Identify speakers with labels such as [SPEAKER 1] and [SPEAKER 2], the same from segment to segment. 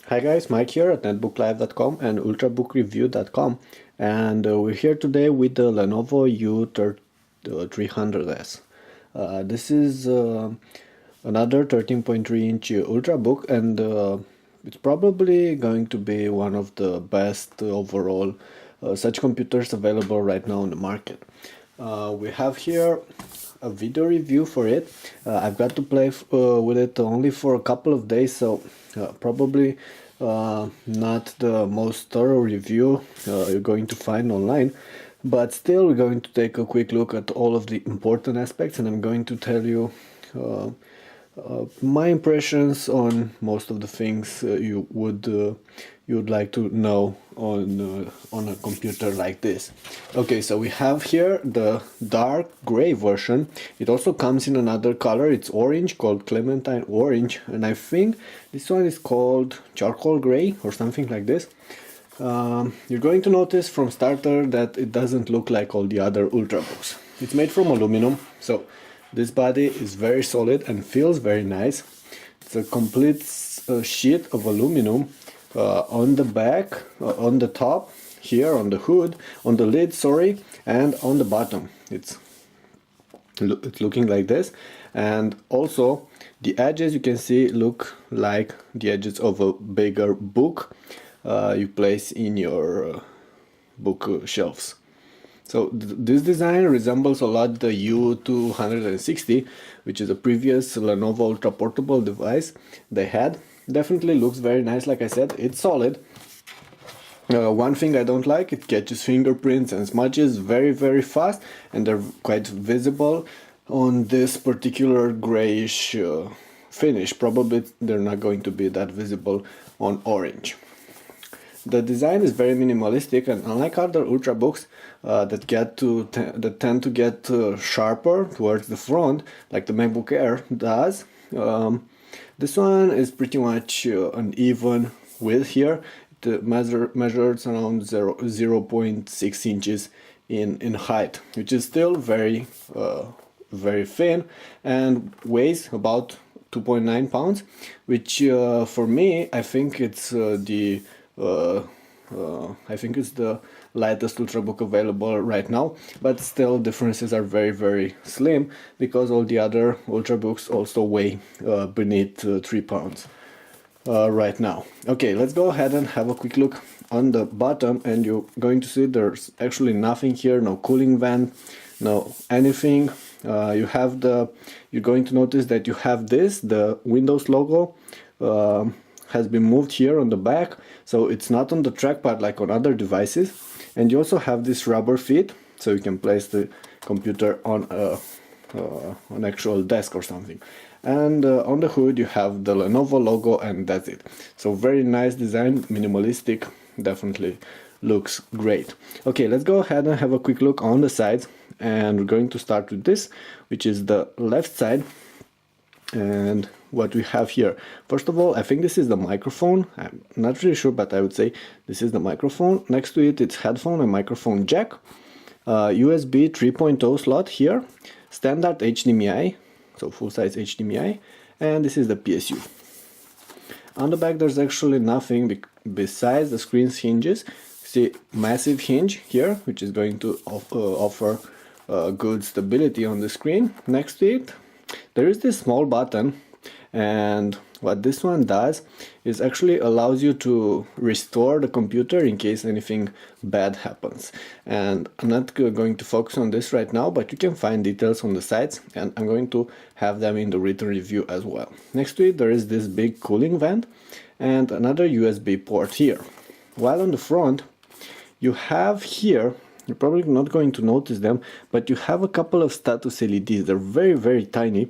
[SPEAKER 1] Hi guys, Mike here at netbooklive.com and ultrabookreview.com, and we're here today with the Lenovo U300s. This is another 13.3-inch ultrabook, and it's probably going to be one of the best overall such computers available right now on the market. We have here a video review for it. I've got to play with it only for a couple of days, so probably not the most thorough review you're going to find online, but still we're going to take a quick look at all of the important aspects, and I'm going to tell you my impressions on most of the things you'd like to know on a computer like this. Okay, so we have here the dark gray version. It also comes in another color. It's orange, called Clementine Orange, and I think this one is called charcoal gray or something like this. You're going to notice from starter that it doesn't look like all the other ultrabooks. It's made from aluminum, so this body is very solid and feels very nice. It's a complete sheet of aluminum on the back, on the top, here on the hood, on the lid, sorry, and on the bottom. It's looking like this, and also the edges, you can see, look like the edges of a bigger book you place in your book shelves. So this design resembles a lot the U260, which is a previous Lenovo ultra portable device they had. Definitely looks very nice. Like I said, it's solid. One thing I don't like, it catches fingerprints and smudges very fast, and they're quite visible on this particular grayish finish. Probably they're not going to be that visible on orange. The design is very minimalistic, and unlike other ultrabooks that tend to get sharper towards the front, like the MacBook Air does, this one is pretty much an even width here. It measures around 0.6 inches in height, which is still very thin, and weighs about 2.9 pounds, which for me, I think it's the lightest ultrabook available right now, but still differences are very slim because all the other ultrabooks also weigh beneath 3 pounds right now. Okay, let's go ahead and have a quick look on the bottom, and you're going to see there's actually nothing here, no cooling vent, no anything. You're going to notice that you have the Windows logo has been moved here on the back, so it's not on the trackpad like on other devices. And you also have this rubber feet, so you can place the computer on an actual desk or something. And on the hood you have the Lenovo logo, and that's it. So very nice design, minimalistic, definitely looks great. Okay, let's go ahead and have a quick look on the sides, and we're going to start with this, which is the left side. And what we have here, first of all, I think this is the microphone. I'm not really sure, but I would say this is the microphone. Next to it, it's headphone and microphone jack, USB 3.0 slot here, standard HDMI, so full-size HDMI, and this is the PSU. On the back, there's actually nothing besides the screen's hinges. See, massive hinge here, which is going to offer good stability on the screen. Next to it, there is this small button, and what this one does is actually allows you to restore the computer in case anything bad happens. And I'm not going to focus on this right now, but you can find details on the sides, and I'm going to have them in the written review as well. Next to it, there is this big cooling vent and another USB port here. While on the front, you have here, you're probably not going to notice them, but you have a couple of status LEDs. They're very tiny,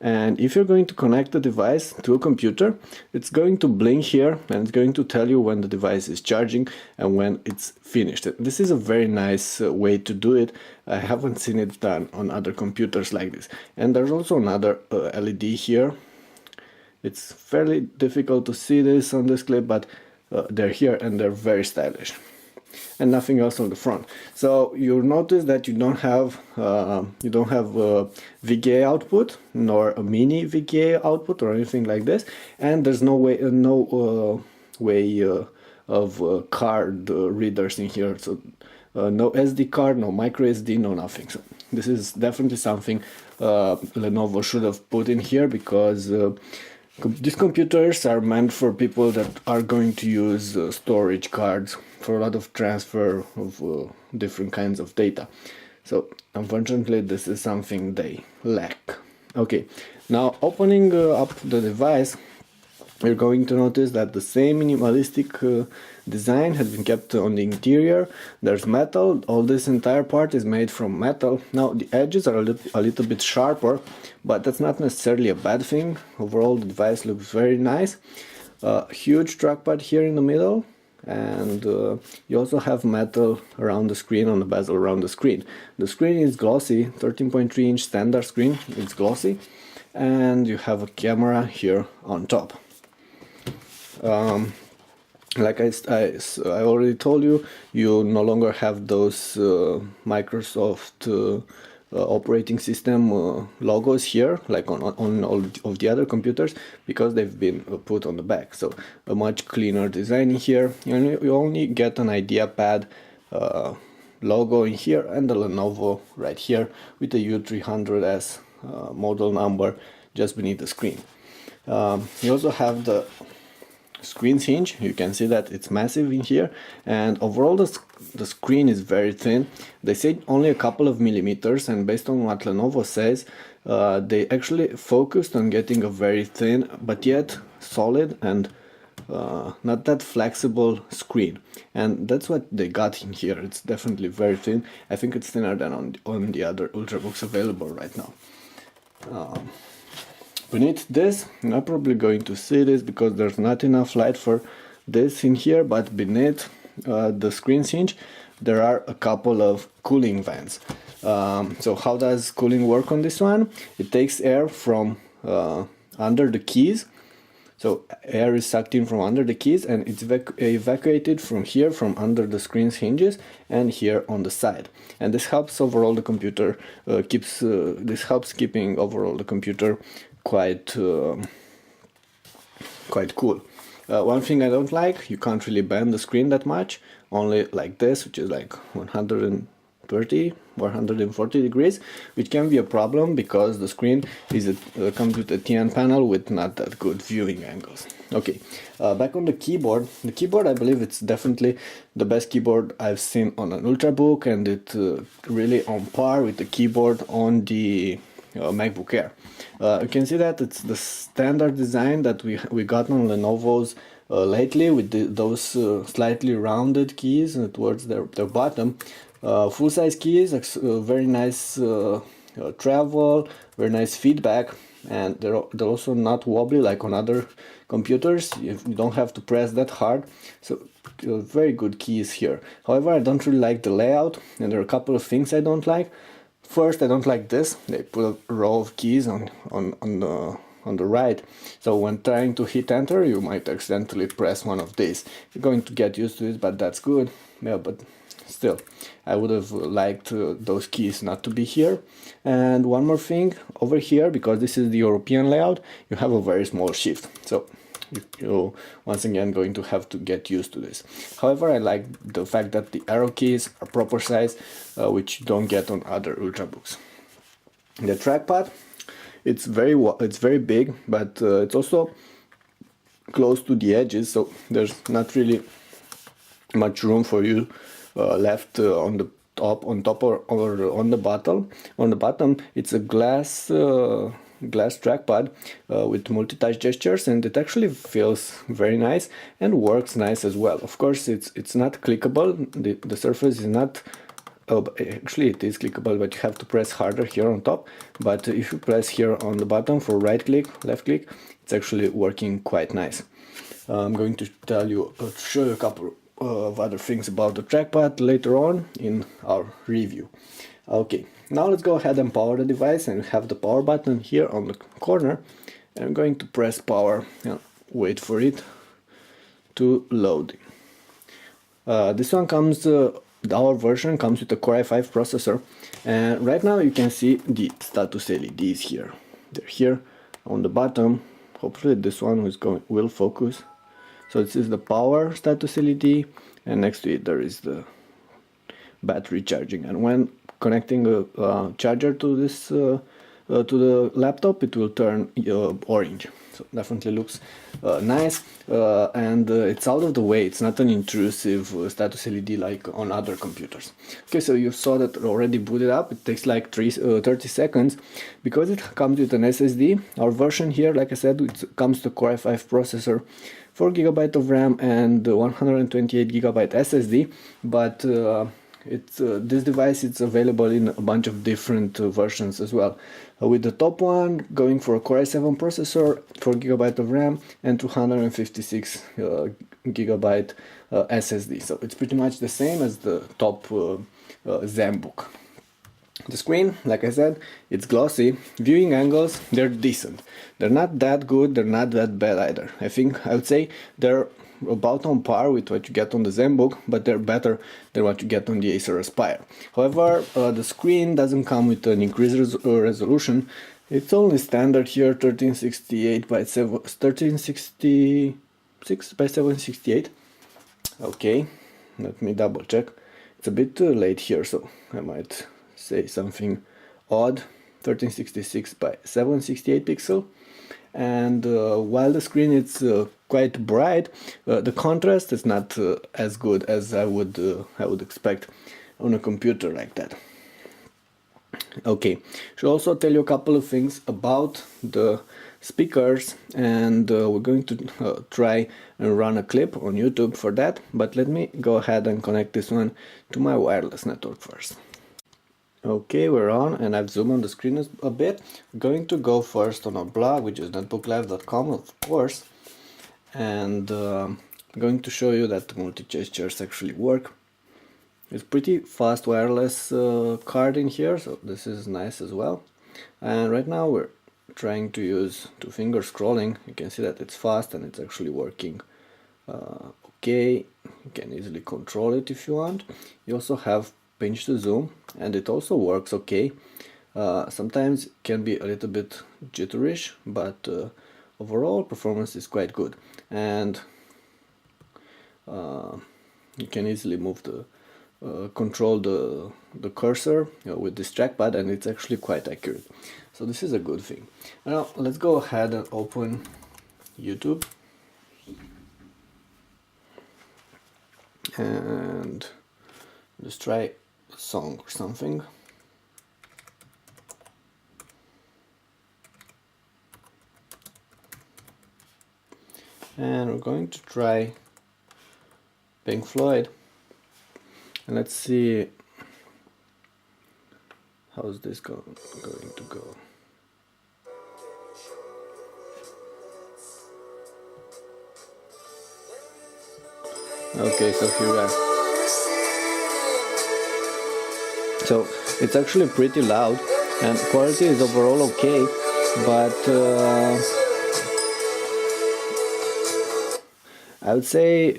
[SPEAKER 1] and if you're going to connect the device to a computer, it's going to blink here, and it's going to tell you when the device is charging and when it's finished. This is a very nice way to do it. I haven't seen it done on other computers like this. And there's also another LED here. It's fairly difficult to see this on this clip, but they're here and they're very stylish. And nothing else on the front. So you'll notice that you don't have VGA output, nor a mini VGA output or anything like this, and there's no way of card readers in here. So no SD card, no micro SD, no nothing. So this is definitely something Lenovo should have put in here, because these computers are meant for people that are going to use storage cards for a lot of transfer of different kinds of data. So unfortunately this is something they lack. Okay, now opening up the device, you're going to notice that the same minimalistic design has been kept on the interior. There's metal. All this entire part is made from metal. Now the edges are a little bit sharper, but that's not necessarily a bad thing. Overall the device looks very nice. Huge trackpad here in the middle, and you also have metal around the screen, on the bezel around the screen. The screen is glossy, 13.3-inch standard screen. It's glossy, and you have a camera here on top. Like I already told you, you no longer have those Microsoft operating system logos here, like on all of the other computers, because they've been put on the back. So a much cleaner design in here. You only get an IdeaPad logo in here, and the Lenovo right here with the u300s model number just beneath the screen. You also have the screen's hinge. You can see that it's massive in here, and overall the screen is very thin. They say only a couple of millimeters, and based on what Lenovo says, they actually focused on getting a very thin but yet solid and not that flexible screen, and that's what they got in here. It's definitely very thin. I think it's thinner than on the other ultrabooks available right now. Beneath this, you're not probably going to see this because there's not enough light for this in here, but beneath the screen hinge there are a couple of cooling vents. So how does cooling work on this one? It takes air from under the keys. So air is sucked in from under the keys, and it's evacuated from here, from under the screen's hinges, and here on the side. And this helps overall the computer this helps keeping overall the computer quite cool. One thing I don't like, you can't really bend the screen that much, only like this, which is like 130 or 140 degrees, which can be a problem because the screen comes with a TN panel with not that good viewing angles. Okay, back on the keyboard. The keyboard, I believe it's definitely the best keyboard I've seen on an ultrabook, and it's really on par with the keyboard on the MacBook Air. You can see that it's the standard design that we got on Lenovo's lately, with those slightly rounded keys towards their bottom. Full-size keys, very nice travel, very nice feedback, and they're also not wobbly like on other computers. You don't have to press that hard, so very good keys here. However, I don't really like the layout, and there are a couple of things I don't like. First, I don't like this. They put a row of keys on the right, so when trying to hit enter, you might accidentally press one of these. You're going to get used to it, but that's good. Yeah, but still, I would have liked those keys not to be here. And one more thing, over here, because this is the European layout, you have a very small shift. So you're once again going to have to get used to this. However, I like the fact that the arrow keys are proper size, which you don't get on other ultrabooks. The trackpad, it's very big, but it's also close to the edges, so there's not really much room for you left on the top or on the bottom. On the bottom, it's a glass trackpad with multi-touch gestures, and it actually feels very nice and works nice as well. Of course, it's not clickable. The surface is not. Actually, it is clickable, but you have to press harder here on top. But if you press here on the bottom for right click, left click, it's actually working quite nice. I'm going to show you a couple of other things about the trackpad later on in our review. Okay, now let's go ahead and power the device, and have the power button here on the corner. I'm going to press power and wait for it to load. This one comes, our version comes with a Core i5 processor, and right now you can see the status LEDs here. They're here on the bottom. Hopefully this one will focus. So this is the power status LED, and next to it there is the battery charging. And when connecting a charger to this to the laptop, it will turn orange. So definitely looks nice, and it's out of the way. It's not an intrusive status LED like on other computers. Okay, so you saw that already booted up. It takes like 30 seconds because it comes with an SSD. Our version here, like I said, it comes with a Core i5 processor, 4 GB of RAM, and 128 GB SSD. But this device is available in a bunch of different versions as well. With the top one going for a Core i7 processor, 4 GB of RAM, and 256 GB SSD. So it's pretty much the same as the top ZenBook. The screen, like I said, it's glossy. Viewing angles, they're decent. They're not that good, they're not that bad either. I would say they're about on par with what you get on the ZenBook, but they're better than what you get on the Acer Aspire. However, the screen doesn't come with an increased resolution. It's only standard here, 1368 by 1366 by 768. Okay, let me double check. It's a bit too late here, so I might say something odd. 1366 by 768 pixel. And while the screen is quite bright, the contrast is not as good as I would expect on a computer like that. Okay, should also tell you a couple of things about the speakers, and we're going to try and run a clip on YouTube for that, but let me go ahead and connect this one to my wireless network first. Okay, we're on, and I've zoomed on the screen a bit. I'm going to go first on our blog, which is netbooklive.com, of course, and I'm going to show you that the multi-gestures actually work. It's pretty fast wireless card in here, so this is nice as well. And right now we're trying to use two-finger scrolling. You can see that it's fast and it's actually working okay. You can easily control it if you want. You also have pinch to zoom, and it also works okay. Sometimes it can be a little bit jitterish, but overall performance is quite good. And you can easily move the control the cursor with this trackpad, and it's actually quite accurate. So this is a good thing. Now let's go ahead and open YouTube and just try a song or something. And we're going to try Pink Floyd, and let's see how's this going to go. Okay, so here we are. So it's actually pretty loud, and quality is overall okay, but I would say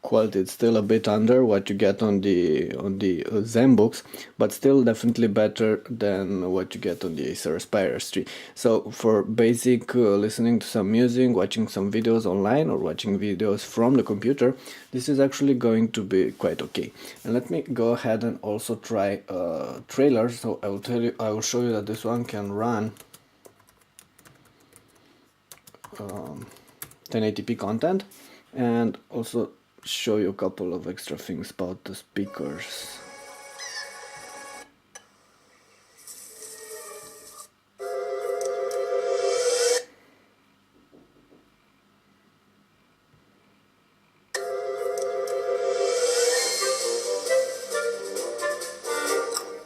[SPEAKER 1] quality is still a bit under what you get on the ZenBooks, but still definitely better than what you get on the Acer Aspire S3. So for basic listening to some music, watching some videos online, or watching videos from the computer, this is actually going to be quite okay. And let me go ahead and also try trailers. So I will show you that this one can run 1080p content, and also show you a couple of extra things about the speakers.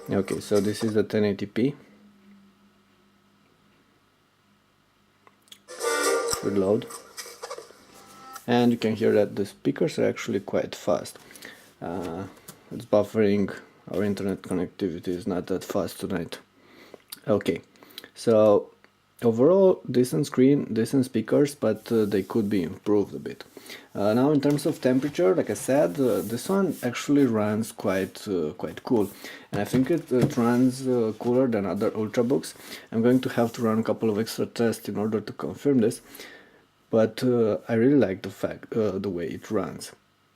[SPEAKER 1] Okay, so this is the 1080p. Reload. And you can hear that the speakers are actually quite fast. It's buffering. Our internet connectivity is not that fast tonight. Okay, so overall decent screen, decent speakers, but they could be improved a bit. Now in terms of temperature, like I said, this one actually runs quite cool, and I think it runs cooler than other ultrabooks. I'm going to have to run a couple of extra tests in order to confirm this. but I really like the way it runs.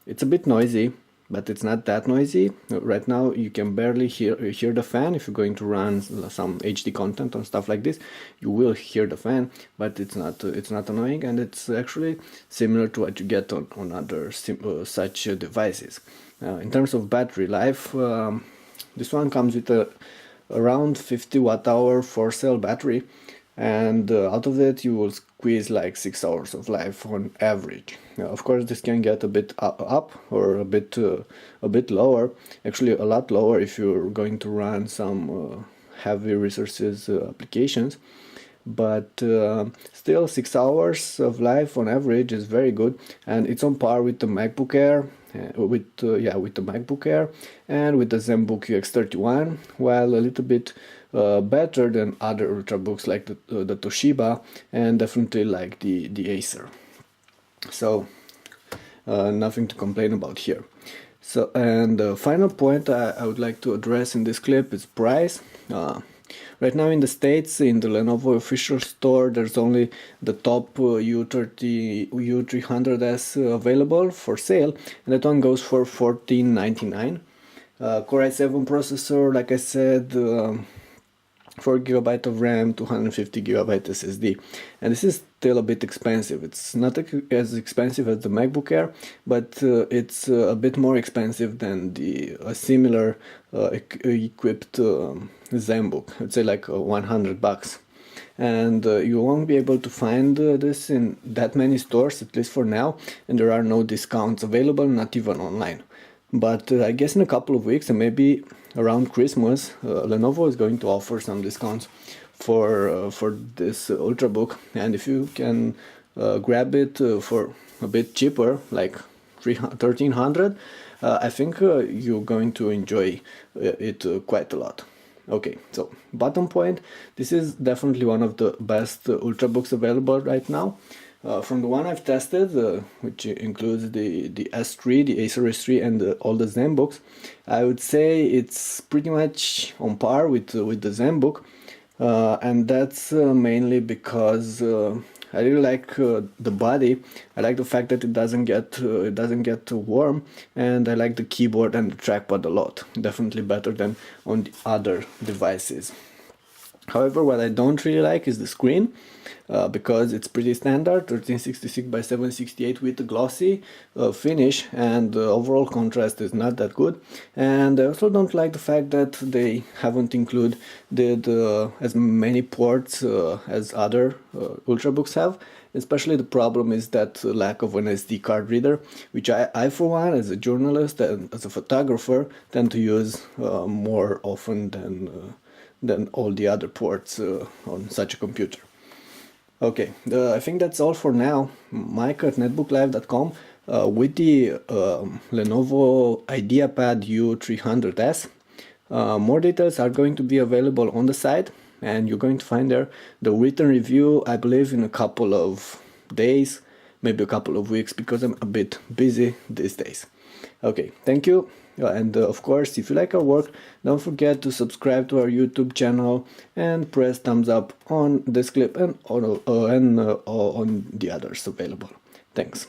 [SPEAKER 1] It's a bit noisy, but it's not that noisy. Right now you can barely hear the fan. If you're going to run some HD content and stuff like this, you will hear the fan, but it's not annoying, and it's actually similar to what you get on other such devices. In terms of battery life, this one comes with around 50 watt-hour 4-cell battery, and out of it you will squeeze like 6 hours of life on average. Of course, this can get a bit up or a bit lower, actually a lot lower if you're going to run some heavy resources applications, but still 6 hours of life on average is very good, and it's on par with the MacBook Air, with the MacBook Air and with the ZenBook UX31, while a little bit better than other ultrabooks like the Toshiba, and definitely like the Acer. So nothing to complain about here. So, and the final point I would like to address in this clip is price. Right now in the States, in the Lenovo official store, there's only the top u300s available for sale, and that one goes for $14.99. Core i7 processor, like I said, 4GB of RAM, 250GB SSD, and this is still a bit expensive. It's not as expensive as the MacBook Air, but it's a bit more expensive than the similar equipped ZenBook. I'd say like $100, and you won't be able to find this in that many stores, at least for now, and there are no discounts available, not even online. But I guess in a couple of weeks, and maybe around Christmas, Lenovo is going to offer some discounts for this ultrabook, and if you can grab it for a bit cheaper, like $1,300, I think you're going to enjoy it quite a lot. Okay, so bottom point, this is definitely one of the best ultrabooks available right now. From the one I've tested, which includes the S3, the Acer S3, and all the ZenBooks, I would say it's pretty much on par with the ZenBook, and that's mainly because I really like the body. I like the fact that it doesn't get warm, and I like the keyboard and the trackpad a lot. Definitely better than on the other devices. However, what I don't really like is the screen, because it's pretty standard, 1366 by 768 with a glossy finish, and the overall contrast is not that good. And I also don't like the fact that they haven't included as many ports as other ultrabooks have. Especially the problem is that lack of an SD card reader, which I for one, as a journalist and as a photographer, tend to use more often than all the other ports on such a computer. Okay, I think that's all for now. Mike at netbooklive.com with the Lenovo IdeaPad u300s. More details are going to be available on the site, and you're going to find there the written review, I believe, in a couple of days, maybe a couple of weeks, because I'm a bit busy these days. Okay, thank you. And of course, if you like our work, don't forget to subscribe to our YouTube channel and press thumbs up on this clip and on the others available. Thanks.